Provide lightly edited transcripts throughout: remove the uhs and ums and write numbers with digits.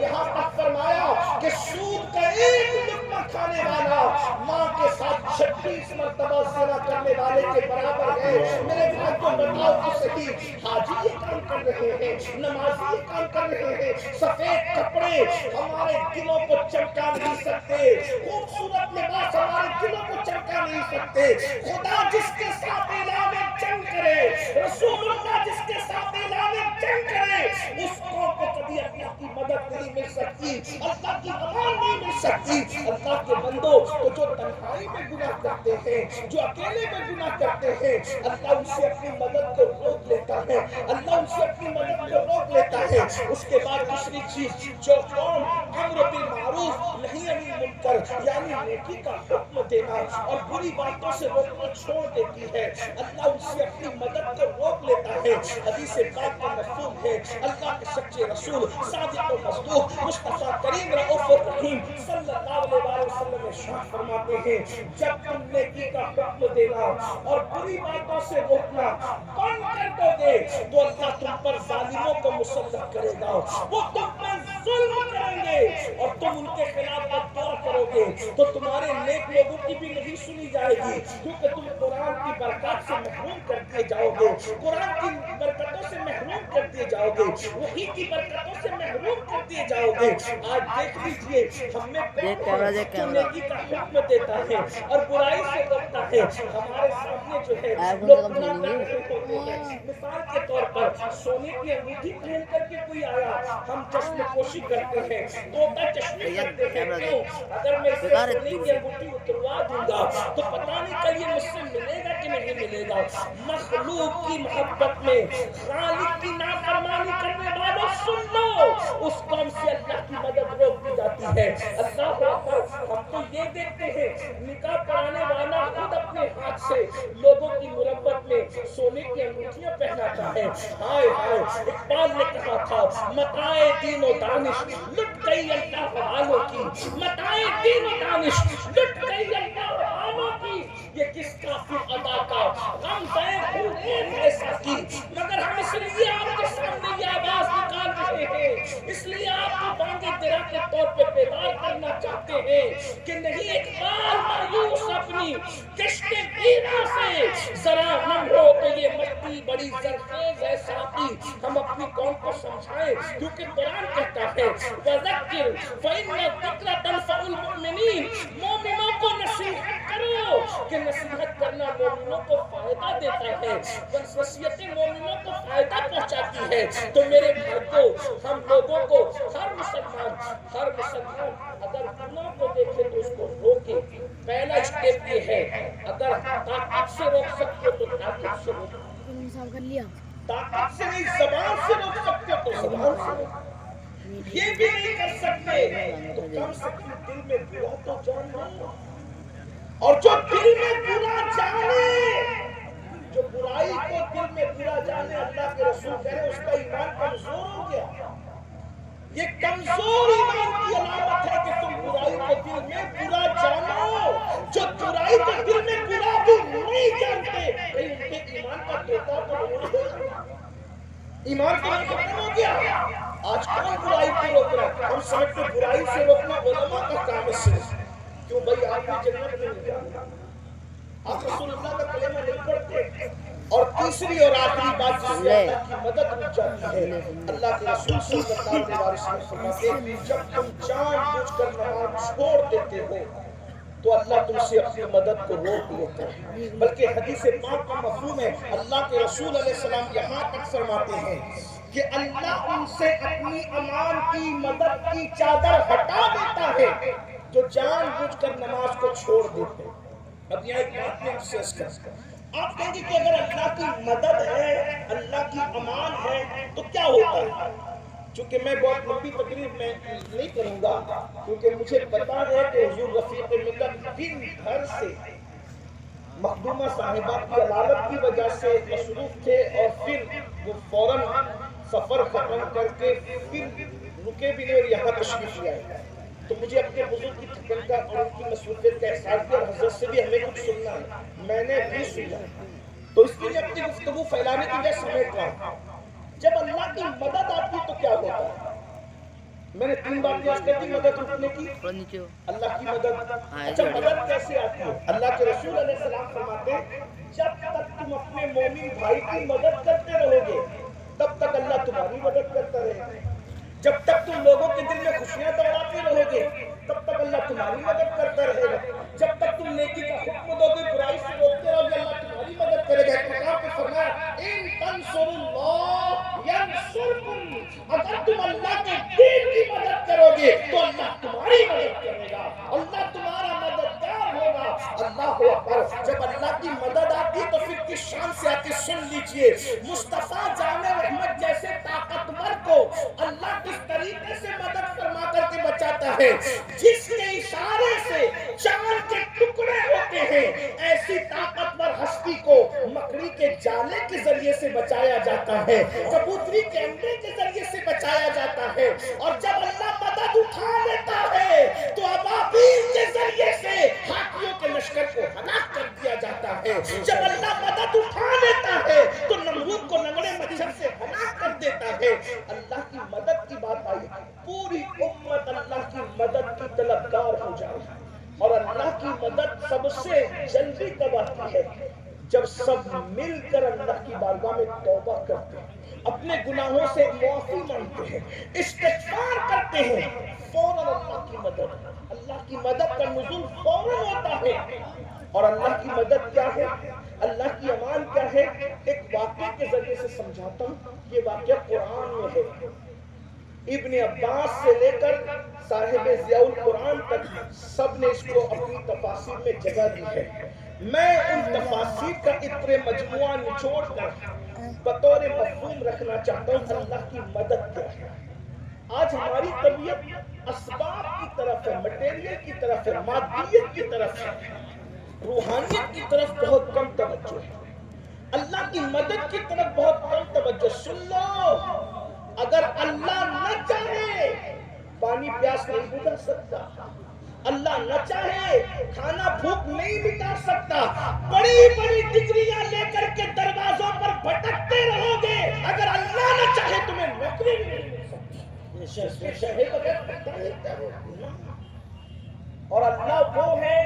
یہاں تک فرمایا کہ سود کا ایک لقمہ کھانے والا ماں کے ساتھ 36 مرتبہ زنا کرنے والے کے برابر ہے۔ میرے بھائی کو بتاؤ تو صحیح، حاجی یہ کام کر رہے ہیں، نمازی یہ کام کر رہے ہیں، سفید کپڑے ہمارے دلوں کو چمکا نہیں سکتے، خوبصورت لباس ہمارے دلوں کو چمکا نہیں سکتے۔ خدا جس کے ساتھ اعلان جنگ کرے، رسول اللہ جس کے ساتھ اعلان جنگ کرے، اس قوم کو کبھی اللہ کی مدد نہیں مل سکتی، اللہ کی امان نہیں مل سکتی۔ اللہ کے بندوں تو جو تنہائی میں گناہ کرتے ہیں، جو اکیلے میں گناہ کرتے ہیں، اللہ ان سے اپنی مدد کو روک لیتا ہے، اللہ ان سے اپنی مدد کو روک لیتا ہے۔ اس کے بعد دوسری چیز، جو قوم امر بالمعروف نہی عن المنکر یعنی نیکی کا حکم دینا اور بری باتوں سے روکنا چھوڑ دیتی ہے، اللہ ان سے اپنی مدد کو روک لیتا ہے۔ حدیث پاک کا مفہوم ہے، اللہ کے سچے رسول صادق و مصدوق مصطفیٰ کریم رؤوف الرحیم صلی اللہ علیہ وسلم ارشاد فرماتے ہیں، جب تم نیکی کا حکم دینا اور بری باتوں سے روکنا بند کر دو گے تو اللہ تم پر ظالموں کو مسلط کرے گا، وہ تم پر ظلم کریں گے اور تم ان کے خلاف بددعا کرو گے تو تمہارے نیک لوگوں کی بھی نہیں سنی جائے گی، کیونکہ تم قرآن کی برکات سے محروم کر دیے جاؤ گے، قرآن کی برکتوں سے محروم کر دیے جاؤ گے، وحی کی برکتوں سے محروم کر دیے جاؤ گے۔ آج دیکھ لیجئے ہم میں کون ہے جو نیکی کا حکم دیتا ہے اور برائی سے روکتا ہے؟ ہمارے سامنے جو ہے لوگ گناہ کر رہے ہوتے ہیں، مثال کے طور پر سونے کی انگوٹھی پہن کر کے کوئی آیا، ہم چشم پوشی کرتے ہیں، طوطا چشمی کرتے ہیں، کیوں؟ اگر میں اسے سونے کی انگوٹھی اتروا دوں گا تو پتہ نہیں کل یہ مجھ سے ملے گا کہ نہیں ملے گا۔ مخلوق کی محبت میں خالق کی نافرمانی کرنے والوں سن لو، اس قوم سے اللہ کی مدد روک دی جاتی ہے۔ اللہ اکبر، ہم تو یہ دیکھتے ہیں نکاح پڑھانے والا خود اپنے ہاتھ سے لوگوں کی مربت میں سونے کی انگوٹھیاں پہناتا ہے۔ ہائے ہائے، اقبال نے کہا تھا متاع دین و دانش لٹ گئی اللہ والوں کی، متاع دین و دانش لٹ گئی اللہ والوں کی، یہ کس کافر ادا کا غم زائے خون ایک ایسا کی، مگر ہم اس لیے آپ کے سامنے یہ آواز نکال رہے ہیں، اس لیے آپ کو بانگے درا کے طور پہ بیدار کرنا چاہتے ہیں کہ نہیں اقبال مایوس اپنی کشت ویرا سے، ذرا نم ہو تو یہ مستی بڑی زرخیز ہے ساقی، ہم اپنی قوم کو سمجھائیں کیونکہ قرآن کہتا ہے وَذَكِّرْ فَإِنَّ الذِّكْرَ تَنفَعُ الْمُؤْمِنِينَ، مومنوں کو نصیحت کرو کہ نصیحت کرنا مومنوں کو فائدہ دیتا ہے، نصیحت مومنوں کو فائدہ پہنچاتی ہے۔ تو میرے بھائیوں، ہم لوگوں کو ہر مسلمان اگر گناہ کو دیکھے تو اس کو روکے۔ پہلا اسٹیپ یہ ہے، اگر طاقت سے روک سکتے ہو تو طاقت سے روکو، طاقت سے نہیں زبان سے روک سکتے ہو تو زبان سے روکو، یہ بھی نہیں کر سکتے تو کم سے کم دل میں برا تو جان لو، اور جو دل میں برا جانے، جو برائی کو دل میں برا جانے، اللہ کے رسول کہہ رہے اس کا ایمان کمزور ہو گیا۔ یہ کمزور ایمان کی علامت ہے کہ تم برائی کو دل میں برا جانو۔ جو برائی کو دل میں برا بھی نہیں جانتے، کہیں ان کے ایمان کا طوطا تو نہیں ہو گیا، ایمان تو نہیں ختم ہو گیا۔ آج کون برائی کو روک رہا ہے؟ ہم سمجھتے برائی سے روکنا علماء کا کام ہے صرف، کیوں بھائی آپ بھی جنت میں نہیں جانا، آپ رسول اللہ کا کلمہ نہیں پڑھتے۔ اور تیسری اور آخری بات جس سے اللہ کی مدد مل جاتی ہے، اللہ کے رسول صلی اللہ علیہ وسلم فرماتے ہیں جب تم جان بوجھ کر نماز چھوڑ دیتے ہو تو اللہ تم سے اپنی مدد کو روک لیتا ہے۔ بلکہ حدیث پاک کا مفہوم ہے، اللہ کے رسول علیہ السلام یہاں تک فرماتے ہیں کہ اللہ ان سے اپنی امان کی مدد کی چادر ہٹا دیتا ہے جو جان بوجھ کر نماز کو چھوڑ دیتے ہیں۔ اب یہاں ایک بات میں آپ سے عرض کروں، آپ کہیں گے کہ اگر اللہ کی مدد ہے، اللہ کی امان ہے تو کیا ہوتا ہے؟ چونکہ میں بہت لمبی تقریر میں نہیں کروں گا، کیونکہ مجھے پتا ہے کہ حضور رفیق ملت دن بھر سے مخدومہ صاحبہ کی علالت کی وجہ سے مصروف تھے، اور پھر وہ فوراً سفر ختم کر کے پھر رکے بھی نہیں اور یہاں تشریف لے آئے۔ تو مجھے اپنے بزرگ کی تھکن کا اور ان کی مصروفیت کا احساس کیا، اور حضرت سے بھی ہمیں کچھ سننا ہے، میں نے بھی سنا، تو اس لیے اپنی گفتگو پھیلانے کے لیے سمیٹ رہا ہوں۔ جب اللہ کی مدد آتی تو کیا ہوتا ہے؟ میں نے 3 بات یاد کر دی مدد رکنے کی، اللہ کی مدد۔ اچھا مدد کیسے آتی ہے؟ اللہ کے رسول علیہ السلام فرماتے ہیں جب تک تم اپنے مومن بھائی کی مدد کرتے رہو گے تب تک اللہ تمہاری مدد کرتا رہے گا۔ جب تک تم لوگوں کے دل میں خوشیاں دوڑاتے رہو گے تب تک اللہ تمہاری مدد کرتا رہے گا۔ جب تک تم نیکی کا حکم دو گے برائی سے روکتے رہو گے اللہ تمہاری مدد کرے گا۔ ایک مقام پہ فرمایا ان تنصروا اللہ ینصرکم، اگر تم اللہ کے دین کی مدد کرو گے تو اللہ تمہاری مدد کرے گا، اللہ تمہارا مددگار ہوگا۔ اللہ اکبر۔ جب اللہ کی مدد آتی ہے تو پھر کس شان سے آتی ہے سن لیجئے۔ مصطفیٰ جامع رحمت جیسے طاقتور کو اللہ کس طریقے سے مدد فرما کر کے بچاتا ہے، جس کے اشارے سے چاند کے ٹکڑے ہوتے ہیں، ایسی طاقتور ہستی کو مکڑی کے جالے کے ذریعے سے بچایا جاتا ہے، کبوتری کے انڈے کے ذریعے سے بچایا جاتا ہے، اور جب اللہ مدد اٹھا لیتا ہے تو ابابیل کے ذریعے سے ہاتھیوں کے لشکر کو ہلاک کر دیا جاتا ہے۔ جب اللہ مدد اٹھا لیتا ہے تو نمرود کو لنگڑے مچھر سے ہلاک کر دیتا ہے۔ اللہ کی مدد کی بات آئی، پوری امت اللہ کی مدد کی طلبگار ہو جائے، اور اللہ کی مدد سب سے جلدی کب آتی ہے؟ جب سب مل کر اللہ کی بارگاہ میں توبہ کرتے ہیں، اپنے گناہوں سے معافی مانگتے ہیں، استغفار کرتے ہیں، فوراً اللہ کی مدد کا نزول فوراً ہوتا ہے۔ اور اللہ کی مدد کیا ہے، اللہ کی امان کیا ہے، ایک واقعے کے ذریعے سے سمجھاتا ہوں۔ یہ واقعہ قرآن میں ہے، ابن عباس سے لے کر صاحب ضیاء القرآن تک سب نے اس کو اپنی تفاسیر میں جگہ دی ہے۔ میں ان تفاسیر کا اتنے مجموعہ نچوڑ کر بطور مفہوم رکھنا چاہتا ہوں۔ اللہ کی مدد کیا ہے؟ آج ہماری طبیعت اسباب کی طرف ہے، مٹیریل کی طرف ہے، مادیت کی طرف ہے، روحانیت کی طرف بہت کم توجہ ہے، اللہ کی مدد کی طرف بہت کم توجہ۔ سن لو، اگر اللہ نہ چاہے پانی پیاس نہیں بجھا سکتا، اللہ نہ چاہے کھانا بھوک نہیں مٹا سکتا، بڑی بڑی ڈگریاں لے کر کے دروازوں پر بھٹکتے رہو گے، اگر اللہ نہ چاہے تمہیں نوکری بھی نہیں مل سکتی۔ اور اللہ وہ ہے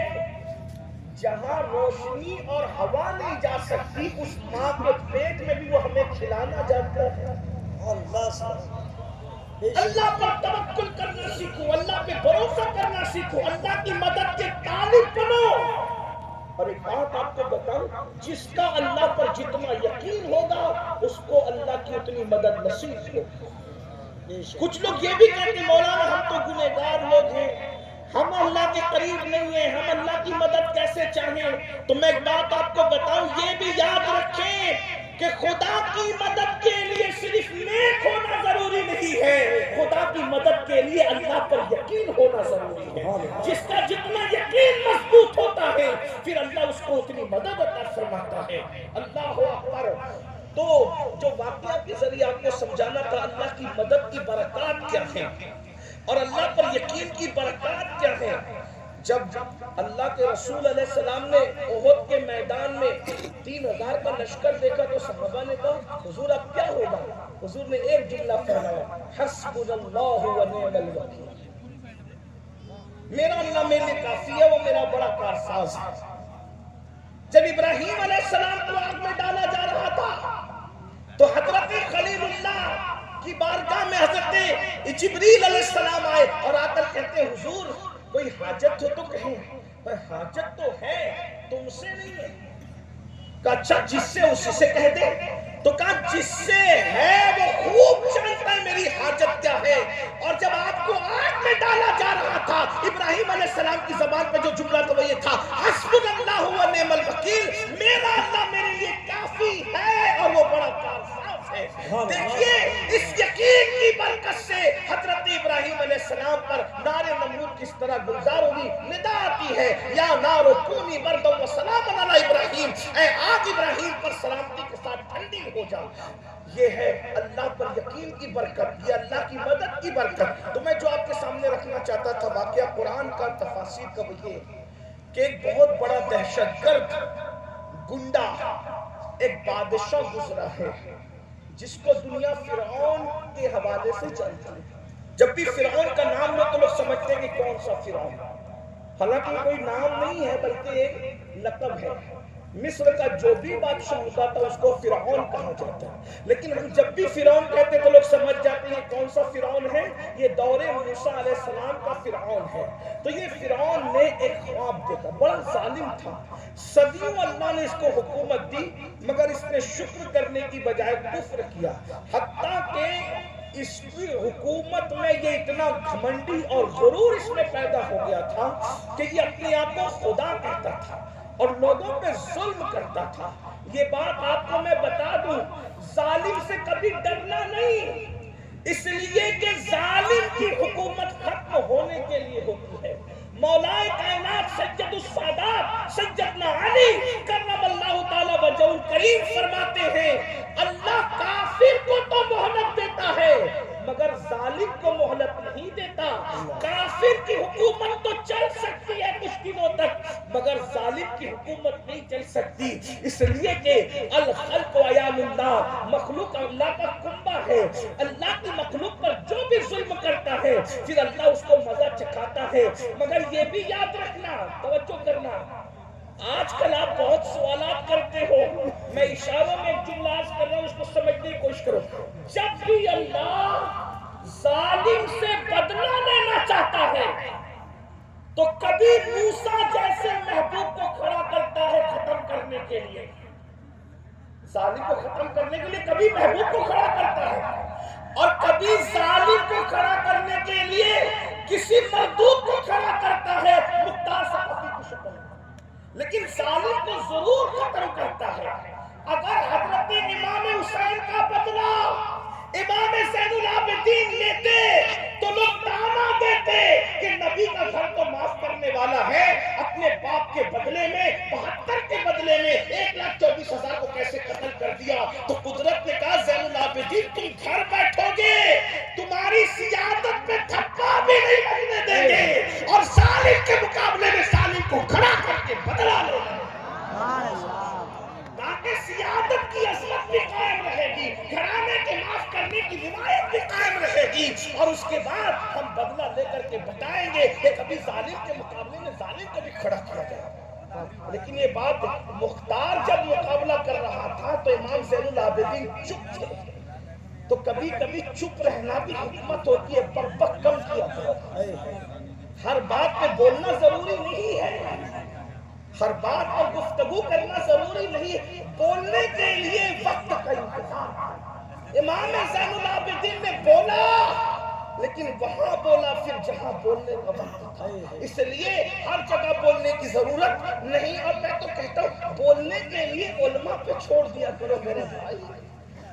جہاں روشنی اور ہوا نہیں جا سکتی، اس ماں کے پیٹ میں بھی وہ ہمیں کھلانا جانتا ہے۔ اللہ پر توکل کرنا سیکھو، اللہ پہ بھروسہ کرنا سیکھو، اللہ کی مدد کے طالب بنو۔ اور ایک بات آپ کو بتاؤں، جس کا اللہ پر جتنا یقین ہوگا اس کو اللہ کی اتنی مدد نصیب ہوگی۔ کچھ لوگ یہ بھی کہتے ہیں مولانا ہم تو گنہگار لوگ ہیں، ہم اللہ کے قریب نہیں ہیں، ہم اللہ کی مدد کیسے چاہیں؟ تو میں ایک بات آپ کو بتاؤں، یہ بھی یاد رکھیں کہ خدا کی مدد کے لیے صرف نیک ہونا ضروری نہیں ہے، خدا کی مدد کے لیے اللہ پر یقین ہونا ضروری ہے۔ جس کا جتنا یقین مضبوط ہوتا ہے پھر اللہ اس کو اتنی مدد عطا فرماتا ہے۔ اللہ اکبر۔ تو جو واقعہ کے ذریعے آپ کو سمجھانا تھا اللہ کی مدد کی برکات کیا ہیں اور اللہ پر یقین کی برکات کیا ہے۔ جب اللہ کے رسول علیہ السلام نے احد کے میدان میں 3000 کا لشکر دیکھا تو صحابہ نے کہا حضور اب کیا ہوگا؟ حضور نے ایک جملہ فرمایا، حسبنا اللہ و نعم الوکیل، میرا اللہ میرے لیے کافی ہے، وہ میرا بڑا کارساز ہے۔ جب ابراہیم علیہ السلام کو آگ میں ڈالا جا رہا تھا تو حضرت خلیل اللہ کی بارگاہ میں حضرت جبریل علیہ السلام آئے اور آ کر کہتے ہیں حضور کوئی حاجت ہو تو کہیں۔ حاجت تو ہے، تم سے نہیں ہے۔ کہا اچھا جس سے اسی سے کہہ دے۔ تو کہا جس سے ہے وہ خوب جانتا ہے میری حاجت کیا ہے۔ اور جب آپ کو آگ میں ڈالا جا رہا تھا ابراہیم علیہ السلام کی زبان پہ جو جملہ تھا وہ یہ تھا، حسبنا اللہ و نعم الوکیل، میرا اللہ میرے لیے کافی ہے اور وہ بڑا کارساز ہے۔ دیکھیے اس یقین کی برکت سے حضرت ابراہیم علیہ السلام پر نار نمرود کس طرح گلزار ہوگی۔ ندا آتی ہے یا نار کونی بردا و سلام علی ابراہیم، اے آگ ابراہیم پر سلامتی کے ساتھ ٹھنڈی ہو جا۔ یہ ہے اللہ پر یقین کی برکت، یہ اللہ کی مدد کی برکت۔ تو میں جو آپ کے سامنے رکھنا چاہتا تھا واقعہ قرآن کا تفاسیر کا وہ یہ کہ ایک بہت بڑا دہشت گرد گنڈا ایک بادشاہ گزرا ہے جس کو دنیا فرعون کے حوالے سے جانتی ہے۔ جب بھی فرعون کا نام لو تو لوگ سمجھتے ہیں کہ کون سا فرعون، حالانکہ یہ کوئی نام نہیں ہے بلکہ ایک لقب ہے۔ مصر کا جو بھی بادشاہ ہوتا تھا اس کو فرعون کہا جاتا ہے، لیکن ہم جب بھی فرعون کہتے تو لوگ سمجھ جاتے ہیں کون سا فرعون ہے، یہ دور موسیٰ علیہ السلام کا فرعون ہے۔ تو یہ فرعون نے ایک خواب دیکھا، بڑا ظالم تھا، صدیوں اللہ نے اس کو حکومت دی مگر اس نے شکر کرنے کی بجائے کفر کیا، حتیٰ کہ اس کی حکومت میں یہ اتنا گھمنڈی اور غرور اس میں پیدا ہو گیا تھا کہ یہ اپنے آپ کو خدا کہتا تھا اور لوگوں پہ ظلم کرتا تھا۔ یہ بات آپ کو میں بتا دوں، ظالم سے کبھی ڈرنا نہیں، اس لیے کہ ظالم کی حکومت ختم ہونے کے لیے ہوتی ہے۔ مولا کائنات سید السادات سیدنا علی کرم اللہ تعالی وجہہ الکریم فرماتے ہیں اللہ کافر کو تو مہلت دیتا ہے مگر ظالم کو مہلت نہیں دیتا۔ کافر کی حکومت تو چل سکتی ہے کچھ دنوں تک مگر ظالم کی حکومت نہیں چل سکتی، اس لیے کہ الخلق عیال اللہ، مخلوق اللہ کا کنبہ ہے۔ اللہ کی مخلوق پر جو بھی ظلم کرتا ہے پھر اللہ اس کو مزہ چکھاتا ہے۔ مگر یہ بھی یاد رکھنا، توجہ کرنا، آج کل آپ بہت سوالات کرتے ہو، میں اشاروں میں ایک جملہ عرض کر رہا ہوں، اس کو سمجھنے کی کوشش کرو۔ جب بھی اللہ ظالم سے بدلہ لینا چاہتا ہے تو کبھی موسیٰ جیسے محبوب کو کھڑا کرتا ہے ختم کرنے کے لیے، ظالم کو ختم کرنے کے لیے کبھی محبوب کو کھڑا کرتا ہے، اور کبھی ظالم کو کھڑا کرنے کے لیے کسی مردود کو کھڑا کرتا ہے مختار صفحی کی شکل میں، لیکن ظالم کو ضرور ختم کرتا ہے۔ اگر حضرت امام حسین کا بدلہ امام زین العابدین لیتے تو لوگ تانا دیتے کہ نبی کا گھر تو معاف کرنے والا ہے، اپنے باپ کے بدلے میں 72 کے بدلے میں 1,24,000 کو کیسے قتل کر دیا؟ تو قدرت نے کہا زین العابدین تم گھر بیٹھو گے، تمہاری سیادت پہ تھپا بھی نہیں لگنے دیں گے، اور ظالم کے مقابلے میں ظالم کو کھڑا کر کے بدلہ لے گا، تاکہ سیادت کی عظمت بھی قائم رہے گی، گھرانے کے معاف کرنے کی روایت بھی قائم رہے گی، اور اس کے بعد ہم بدلہ لے کر کے بتائیں گے کہ کبھی ظالم کے مقابلے میں ظالم کو بھی کھڑا کیا گیا۔ لیکن یہ بات مختار جب مقابلہ کر رہا تھا تو امام زین العابدین چپ تھے، تو کبھی کبھی چپ رہنا بھی حکمت ہوتی ہے، بربک کم کیا کرو، ہر بات پہ بولنا ضروری نہیں ہے، ہر بات پر گفتگو کرنا ضروری نہیں، بولنے کے لیے وقت کا انتظار۔ امام زین العابدین نے بولا لیکن وہاں بولا پھر جہاں بولنے کا وقت تھا، اس لیے ہر جگہ بولنے کی ضرورت نہیں، اور میں تو کہتا ہوں بولنے کے لیے علماء پہ چھوڑ دیا کرو میرے بھائی۔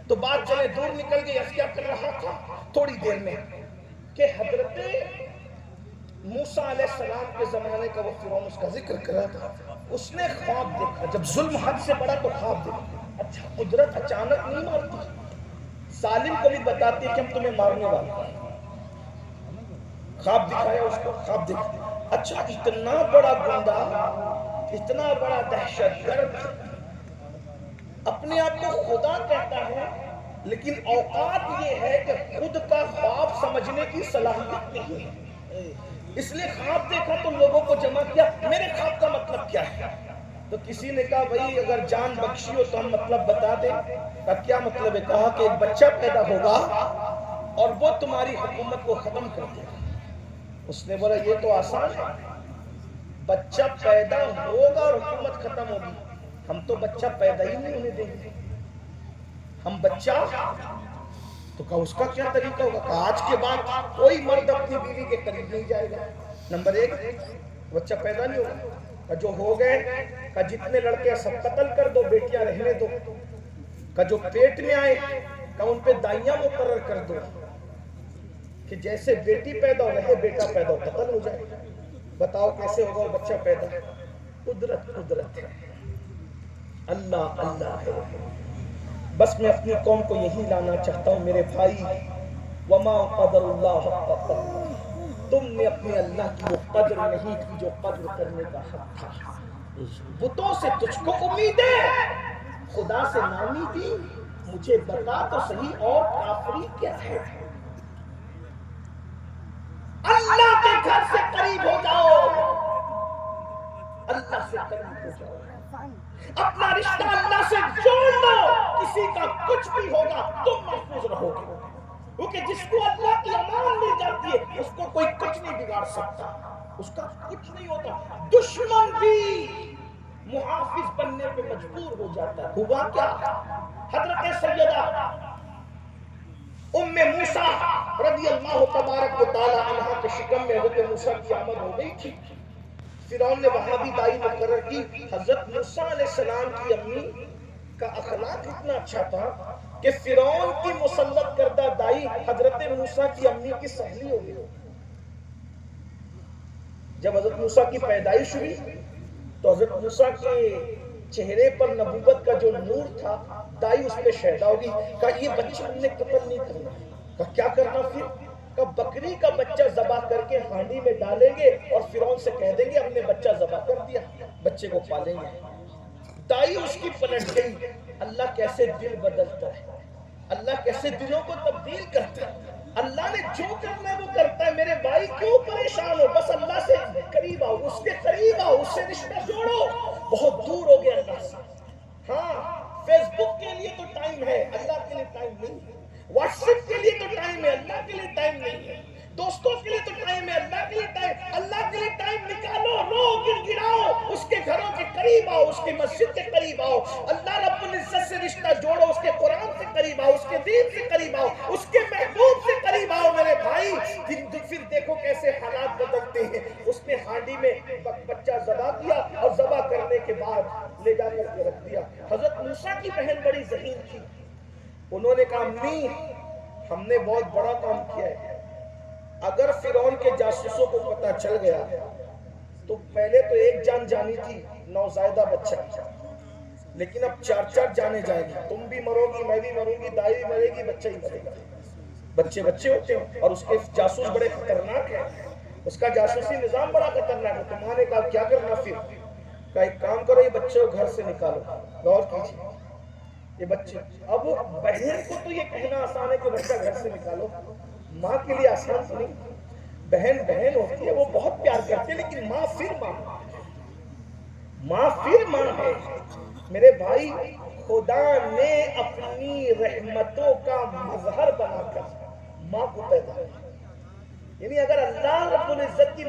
تو بات چلے دور نکل گئی، اب کیا کر رہا تھا تھوڑی دیر میں کہ حضرت موسیٰ علیہ السلام کے زمانے کا وہ فرعون اس کا ذکر کر رہا تھا، اس نے خواب دیکھا، جب ظلم حد سے بڑا تو خواب دیکھا۔ اچھا قدرت اچانک نہیں مارتی، ظالم کو بھی بتاتی ہے کہ ہم تمہیں مارنے والے ہیں، خواب دکھایا اس کو، خواب دیکھا، اچھا اتنا بڑا گنڈا، اتنا بڑا دہشت گرد، اپنے آپ کو خدا کہتا ہے، لیکن اوقات یہ ہے کہ خود کا خواب سمجھنے کی صلاحیت نہیں ہے، اس لیے خواب دیکھا تو لوگوں کو جمع کیا، میرے خواب کا مطلب کیا ہے؟ تو کسی نے کہا بھائی اگر جان بخشی ہو تو ہم مطلب بتا دیں۔ کہا کیا مطلب ہے؟ کہا کہ ایک بچہ پیدا ہوگا اور وہ تمہاری حکومت کو ختم کر دے گا۔ اس نے بولا یہ تو آسان ہے، بچہ پیدا ہوگا اور حکومت ختم ہوگی، ہم تو بچہ پیدا ہی نہیں ہونے دیں گے، ہم بچہ، تو کہا اس کا کیا طریقہ ہوگا؟ کہا آج کے بعد کوئی مرد اپنی بیوی کے قریب نہیں جائے گا، نمبر ایک بچہ پیدا نہیں ہوگا، کہ جو ہو گئے کہ جتنے لڑکے سب قتل کر دو، بیٹیاں رہنے دو، کہ جو پیٹ میں آئے کہ ان پہ دائیاں مقرر کر دو کہ جیسے بیٹی پیدا ہو رہے بیٹا پیدا ہو قتل ہو جائے۔ بتاؤ کیسے ہوگا وہ بچہ پیدا؟ قدرت قدرت ہے، اللہ اللہ ہے۔ بس میں اپنی قوم کو یہی لانا چاہتا ہوں میرے بھائی، وما قدر اللہ حق قدر، تم نے اپنے اللہ کی وہ قدر نہیں کی جو قدر کرنے کا حق تھا۔ بتوں سے تجھ کو امید ہے، خدا سے نامی دی، مجھے بتا تو صحیح اور کافری کیا ہے؟ گھر سے قریب ہو جاؤ، اللہ سے قریب ہو جاؤ، اپنا رشتہ اللہ سے جوڑ لو، کسی کا کچھ بھی ہوگا تم محفوظ رہو گے، کیونکہ جس کو اللہ کی امان مل جاتی ہے اس کو کوئی کچھ نہیں بگاڑ سکتا، اس کا کچھ نہیں ہوتا، دشمن بھی محافظ بننے پہ مجبور ہو جاتا ہے۔ ہوا کیا؟ حضرت سیدہ ام موسیٰ رضی اللہ تبارک و تعالی عنہا کے شکم میں حضرت موسیٰ کی آمد ہو گئی تھی۔ فرعون نے وہاں بھی دائی مقرر کی۔ حضرت موسیٰ علیہ السلام کی امی کا اخلاق اتنا اچھا تھا کہ فرعون کی مسلط کردہ دائی حضرت موسیٰ کی امی کی سہیلی ہو گئی۔ جب حضرت موسیٰ کی پیدائش ہوئی تو حضرت موسیٰ کے چہرے پر نبوت کا جو نور تھا، دائی اس پہ شہدا ہوگی۔ کہا یہ بچہ ہم نے قتل نہیں کرنا۔ کہا کیا کرنا پھر؟ کہا بکری کا بچہ ذبح کر کے ہانڈی میں ڈالیں گے اور فرعون سے کہہ دیں گے ہم نے بچہ ذبح کر دیا، بچے کو پالیں گے۔ دائی اس کی پلٹ گئی۔ اللہ کیسے دل بدلتا ہے، اللہ کیسے دلوں کو تبدیل کرتا ہے۔ اللہ نے جو کرنا ہے وہ کرتا ہے۔ میرے بھائی کیوں پریشان ہو؟ بس اللہ سے قریب آؤ، اس کے قریب آؤ، اس سے رشتہ جوڑو۔ بہت دور ہو گئے اللہ سے۔ ہاں فیس بک کے لیے تو ٹائم ہے، اللہ کے لیے ٹائم نہیں ہے۔ واٹس ایپ کے لیے تو ٹائم ہے، اللہ کے لیے ٹائم نہیں ہے۔ دوستوں کے لیے تو ٹائم ہے، اللہ کے لیے ٹائم، اللہ کے لیے ٹائم نکالو، رو گر گراؤ، اس کے گھروں کے قریب آؤ، اس کی مسجد کے قریب آؤ، اللہ رب العزت سے رشتہ جوڑو، اس کے قرآن سے قریب آؤ، اس کے دین سے قریب آؤ، اس کے محبوب سے قریب آؤ میرے بھائی۔ پھر دیکھو کیسے حالات بدلتے ہیں۔ اس نے ہانڈی میں بچہ ذبح کیا اور ذبح کرنے کے بعد لے جا کر کے رکھ دیا۔ حضرت موسیٰ کی بہن بڑی ذہین تھی، انہوں نے کہا امی ہم نے بہت بڑا کام کیا ہے، اگر فرعون کے جاسوسوں کو پتہ چل گیا تو پہلے تو ایک جان جانی تھی، نوزائیدہ بچہ، لیکن اب 4 جانے جائیں گی، تم بھی مرو گی، میں بھی مروں گی، دائی بھی مرے گی، بچہ ہی مرے گا۔ بچے ہوتے ہیں اور اس کے جاسوس بڑے خطرناک ہیں، اس کا جاسوسی نظام بڑا خطرناک ہے۔ تمہارے نے کہا کیا کرنا پھر؟ کہا ایک کام کرو، یہ بچے کو گھر سے نکالو۔ غور کیجیے، یہ بچے، اب وہ بہن کو تو یہ کہنا آسان ہے کہ بچہ گھر سے نکالو، ماں کے لیے آسان تو نہیں۔ بہن ہوتی ہے، وہ بہت پیار کرتی ہے، لیکن ماں پھر ماں ہے۔ میرے بھائی خدا نے اپنی رحمتوں کا مظہر بنا کر ماں کو پیدا کیا، یعنی اگر اللہ رب العزت کی